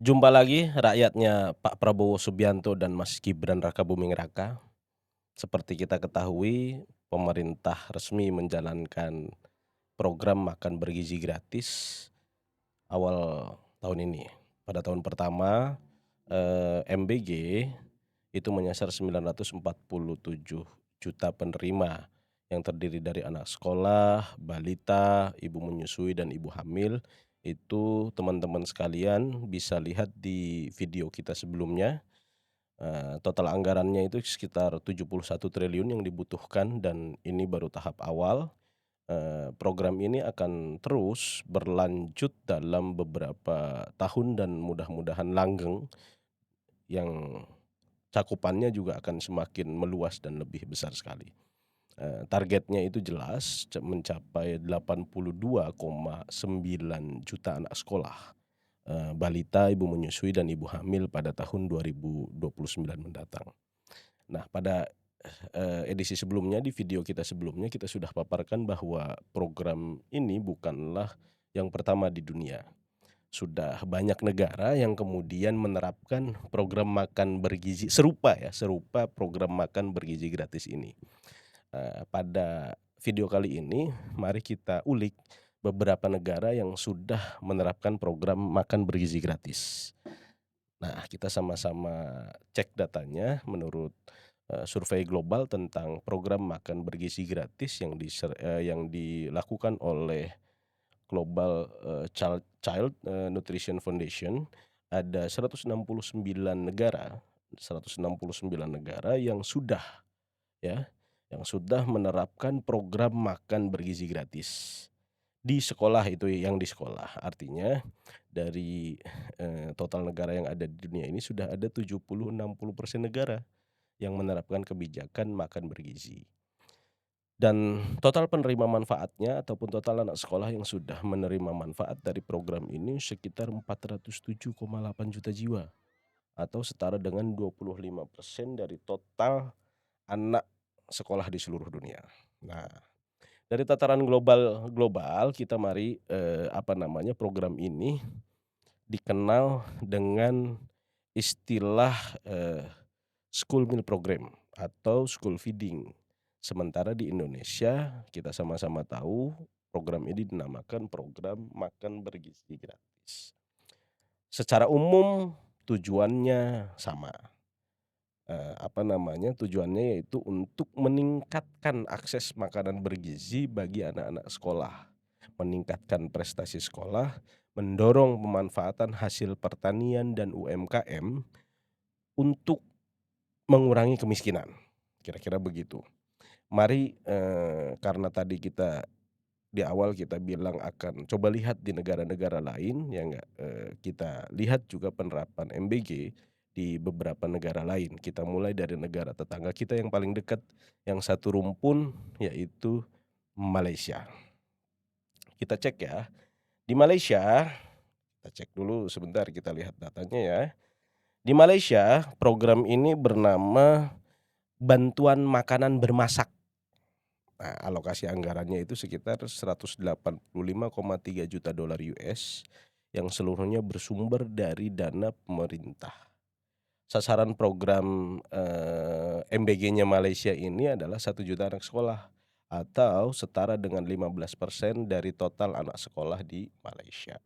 Jumpa lagi rakyatnya Pak Prabowo Subianto dan Mas Gibran Rakabuming Raka. Seperti kita ketahui, pemerintah resmi menjalankan program makan bergizi gratis awal tahun ini. Pada tahun pertama, MBG itu menyasar 947 juta penerima yang terdiri dari anak sekolah, balita, ibu menyusui, dan ibu hamil. Itu teman-teman sekalian bisa lihat di video kita sebelumnya. Total anggarannya itu sekitar 71 triliun yang dibutuhkan dan ini baru tahap awal. Program ini akan terus berlanjut dalam beberapa tahun dan mudah-mudahan langgeng, yang cakupannya juga akan semakin meluas dan lebih besar sekali. Targetnya itu jelas mencapai 82,9 juta anak sekolah, balita, ibu menyusui, dan ibu hamil pada tahun 2029 mendatang. Nah, pada edisi sebelumnya, di video kita sebelumnya, kita sudah paparkan bahwa program ini bukanlah yang pertama di dunia. Sudah banyak negara yang kemudian menerapkan program makan bergizi serupa program makan bergizi gratis ini. Pada video kali ini, mari kita ulik beberapa negara yang sudah menerapkan program makan bergizi gratis. Nah, kita sama-sama cek datanya menurut survei global tentang program makan bergizi gratis yang dilakukan oleh Global Child Nutrition Foundation. Ada 169 negara yang sudah, ya, yang sudah menerapkan program makan bergizi gratis di sekolah. Itu yang di sekolah, artinya dari total negara yang ada di dunia ini sudah ada 70-60% negara yang menerapkan kebijakan makan bergizi. Dan total penerima manfaatnya ataupun total anak sekolah yang sudah menerima manfaat dari program ini sekitar 407,8 juta jiwa, atau setara dengan 25% dari total anak sekolah di seluruh dunia. Nah, dari tataran global kita mari, program ini dikenal dengan istilah school meal program atau school feeding. Sementara di Indonesia kita sama-sama tahu program ini dinamakan program makan bergizi gratis. Secara umum tujuannya sama. Tujuannya yaitu untuk meningkatkan akses makanan bergizi bagi anak-anak sekolah, meningkatkan prestasi sekolah, mendorong pemanfaatan hasil pertanian dan UMKM untuk mengurangi kemiskinan, kira-kira begitu. Mari, karena tadi di awal kita bilang akan coba lihat di negara-negara lain, ya enggak, kita lihat juga penerapan MBG di beberapa negara lain. Kita mulai dari negara tetangga kita yang paling dekat, yang satu rumpun, yaitu Malaysia. Kita cek ya, di Malaysia, kita cek dulu sebentar, kita lihat datanya ya. Di Malaysia, program ini bernama Bantuan Makanan Bermasak. Nah, alokasi anggarannya itu sekitar 185,3 juta dolar US yang seluruhnya bersumber dari dana pemerintah. Sasaran program MBG-nya Malaysia ini adalah 1 juta anak sekolah atau setara dengan 15% dari total anak sekolah di Malaysia.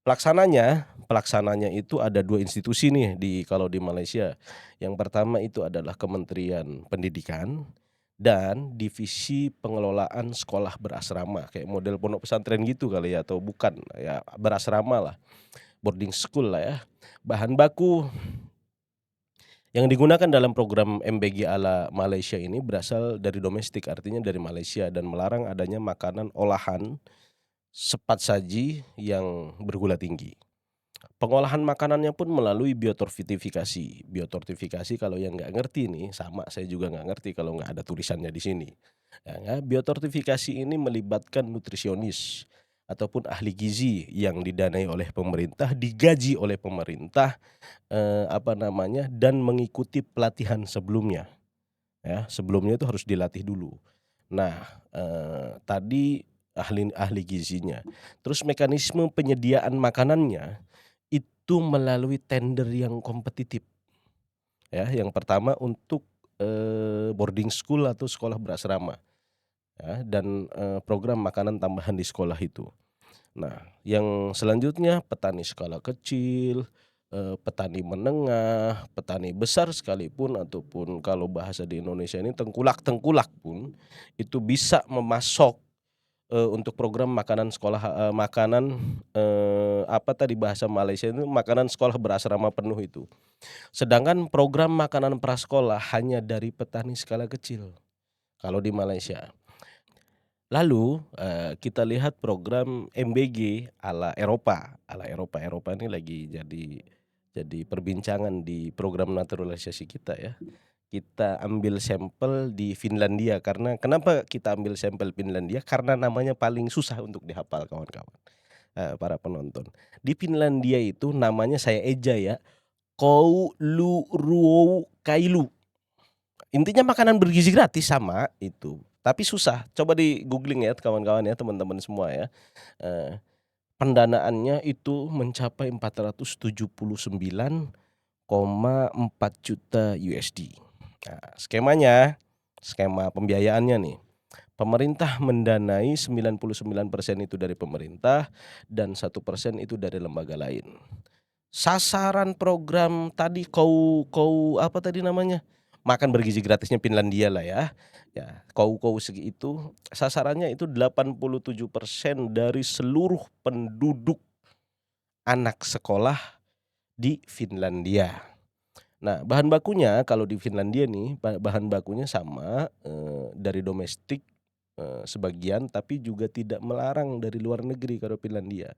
Pelaksananya itu ada 2 institusi nih kalau di Malaysia. Yang pertama itu adalah Kementerian Pendidikan dan Divisi Pengelolaan Sekolah Berasrama, kayak model pondok pesantren gitu kali ya, atau bukan, ya berasrama lah, boarding school lah ya. Bahan baku yang digunakan dalam program MBG ala Malaysia ini berasal dari domestik, artinya dari Malaysia, dan melarang adanya makanan olahan cepat saji yang bergula tinggi. Pengolahan makanannya pun melalui biotortifikasi. Biotortifikasi kalau yang nggak ngerti nih, sama saya juga nggak ngerti kalau nggak ada tulisannya di sini. Ya, biotortifikasi ini melibatkan nutrisionis ataupun ahli gizi yang didanai oleh pemerintah, digaji oleh pemerintah, dan mengikuti pelatihan sebelumnya. Ya, sebelumnya itu harus dilatih dulu. Nah, tadi ahli gizinya. Terus mekanisme penyediaan makanannya itu melalui tender yang kompetitif ya. Yang pertama untuk, boarding school atau sekolah berasrama ya dan, program makanan tambahan di sekolah itu. Nah, yang selanjutnya petani skala kecil, petani menengah, petani besar sekalipun ataupun kalau bahasa di Indonesia ini tengkulak-tengkulak pun itu bisa memasok, untuk program makanan sekolah, makanan, apa tadi bahasa Malaysia itu makanan sekolah berasrama penuh itu. Sedangkan program makanan prasekolah hanya dari petani skala kecil kalau di Malaysia. Lalu, kita lihat program MBG ala Eropa. Eropa ini lagi jadi perbincangan di program naturalisasi kita ya. Kita ambil sampel di Finlandia karena kenapa kita ambil sampel Finlandia? Karena namanya paling susah untuk dihafal kawan-kawan, para penonton. Di Finlandia itu namanya saya eja ya, Kouluruokailu. Intinya makanan bergizi gratis sama itu, tapi susah. Coba di-googling ya kawan-kawan ya, teman-teman semua ya. Eee, Pendanaannya itu mencapai 479,4 juta USD. Nah, skema pembiayaannya nih, pemerintah mendanai 99% itu dari pemerintah dan 1% itu dari lembaga lain. Sasaran program tadi kou apa tadi namanya? Makan bergizi gratisnya Finlandia lah ya. Ya, kou segi itu sasarannya itu 87% dari seluruh penduduk anak sekolah di Finlandia. Nah, bahan bakunya kalau di Finlandia nih, bahan bakunya sama, dari domestik, sebagian tapi juga tidak melarang dari luar negeri kalau Finlandia.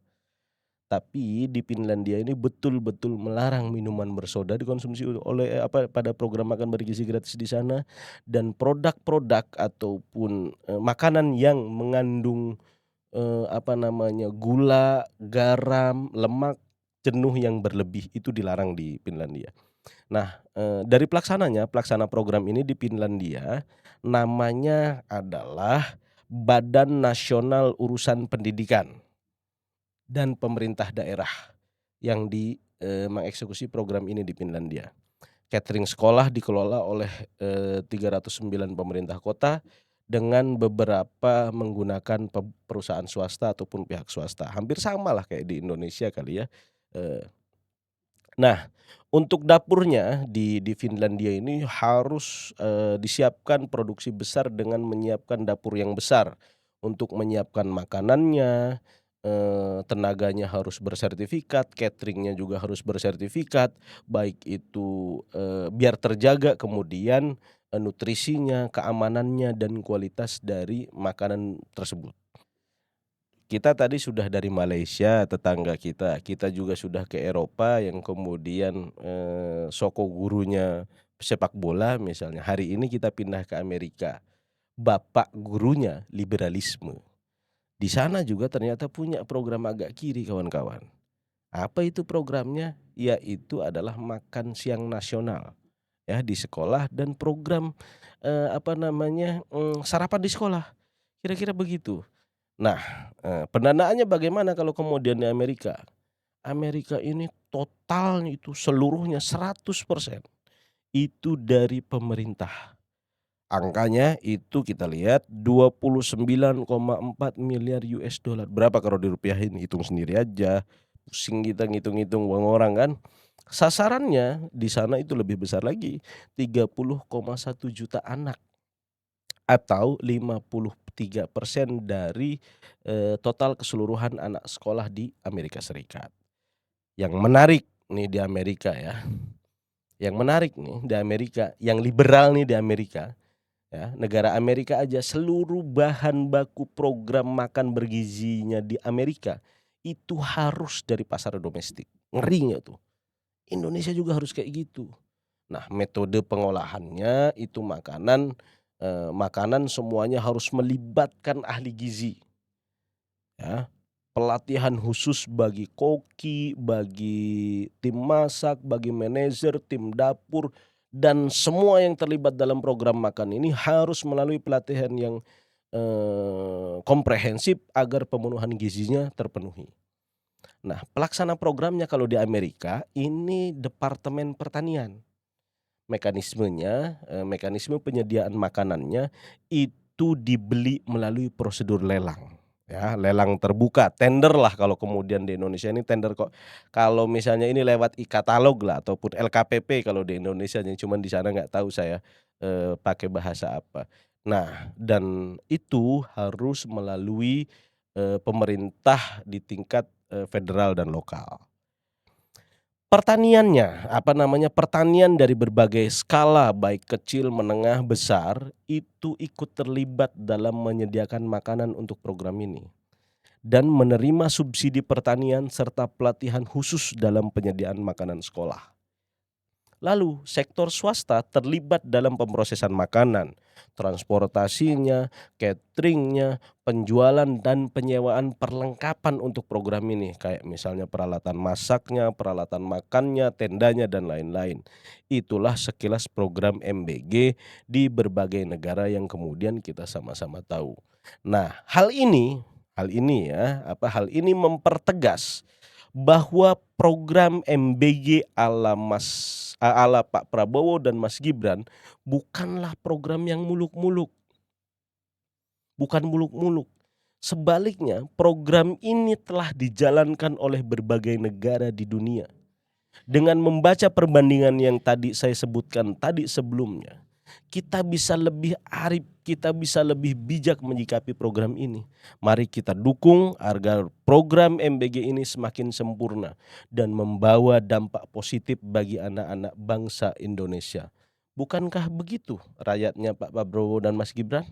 Tapi di Finlandia ini betul-betul melarang minuman bersoda dikonsumsi oleh pada program makan bergizi gratis di sana dan produk-produk ataupun, makanan yang mengandung, gula, garam, lemak jenuh yang berlebih itu dilarang di Finlandia. Nah, dari pelaksana program ini di Finlandia namanya adalah Badan Nasional Urusan Pendidikan dan pemerintah daerah yang mengeksekusi program ini di Finlandia. Catering sekolah dikelola oleh, 309 pemerintah kota dengan beberapa menggunakan perusahaan swasta ataupun pihak swasta. Hampir samalah kayak di Indonesia kali ya. Eee, nah, untuk dapurnya di Finlandia ini harus, disiapkan produksi besar dengan menyiapkan dapur yang besar untuk menyiapkan makanannya, tenaganya harus bersertifikat, cateringnya juga harus bersertifikat, baik itu, biar terjaga kemudian, nutrisinya, keamanannya, dan kualitas dari makanan tersebut. Kita tadi sudah dari Malaysia, tetangga kita juga sudah ke Eropa yang kemudian, soko gurunya sepak bola misalnya, hari ini kita pindah ke Amerika, bapak gurunya liberalisme. Di sana juga ternyata punya program agak kiri kawan-kawan. Apa itu programnya? Yaitu adalah makan siang nasional, ya di sekolah dan program, sarapan di sekolah, kira-kira begitu. Nah, pendanaannya bagaimana kalau kemudian di Amerika? Amerika ini totalnya itu seluruhnya 100% itu dari pemerintah. Angkanya itu kita lihat 29,4 miliar US dollar. Berapa kalau dirupiahin? Hitung sendiri aja, pusing kita ngitung-ngitung uang orang kan. Sasarannya di sana itu lebih besar lagi, 30,1 juta anak atau 53% dari, total keseluruhan anak sekolah di Amerika Serikat. Yang menarik nih di Amerika ya, yang menarik nih di Amerika, yang liberal nih di Amerika ya, negara Amerika aja seluruh bahan baku program makan bergizinya di Amerika itu harus dari pasar domestik. Ngeri nggak tuh? Indonesia juga harus kayak gitu. Nah, metode pengolahannya itu makanan semuanya harus melibatkan ahli gizi ya. Pelatihan khusus bagi koki, bagi tim masak, bagi manajer, tim dapur, dan semua yang terlibat dalam program makan ini harus melalui pelatihan yang, komprehensif agar pemenuhan gizinya terpenuhi. Nah, pelaksana programnya kalau di Amerika ini Departemen Pertanian. Mekanisme penyediaan makanannya itu dibeli melalui prosedur lelang, ya, lelang terbuka, tender lah kalau kemudian di Indonesia ini tender kok. Kalau misalnya ini lewat e-katalog lah ataupun LKPP kalau di Indonesia, yang cuman di sana nggak tahu saya, pakai bahasa apa. Nah, dan itu harus melalui, pemerintah di tingkat, federal dan lokal. Pertaniannya, pertanian dari berbagai skala baik kecil, menengah, besar, itu ikut terlibat dalam menyediakan makanan untuk program ini dan menerima subsidi pertanian serta pelatihan khusus dalam penyediaan makanan sekolah. Lalu sektor swasta terlibat dalam pemrosesan makanan, transportasinya, cateringnya, penjualan dan penyewaan perlengkapan untuk program ini kayak misalnya peralatan masaknya, peralatan makannya, tendanya dan lain-lain. Itulah sekilas program MBG di berbagai negara yang kemudian kita sama-sama tahu. Nah, hal ini mempertegas bahwa program MBG ala Pak Prabowo dan Mas Gibran bukanlah program yang muluk-muluk, bukan muluk-muluk. Sebaliknya, program ini telah dijalankan oleh berbagai negara di dunia. Dengan membaca perbandingan yang tadi saya sebutkan tadi sebelumnya, kita bisa lebih arif, kita bisa lebih bijak menyikapi program ini. Mari kita dukung agar program MBG ini semakin sempurna dan membawa dampak positif bagi anak-anak bangsa Indonesia. Bukankah begitu rakyatnya Pak Prabowo dan Mas Gibran?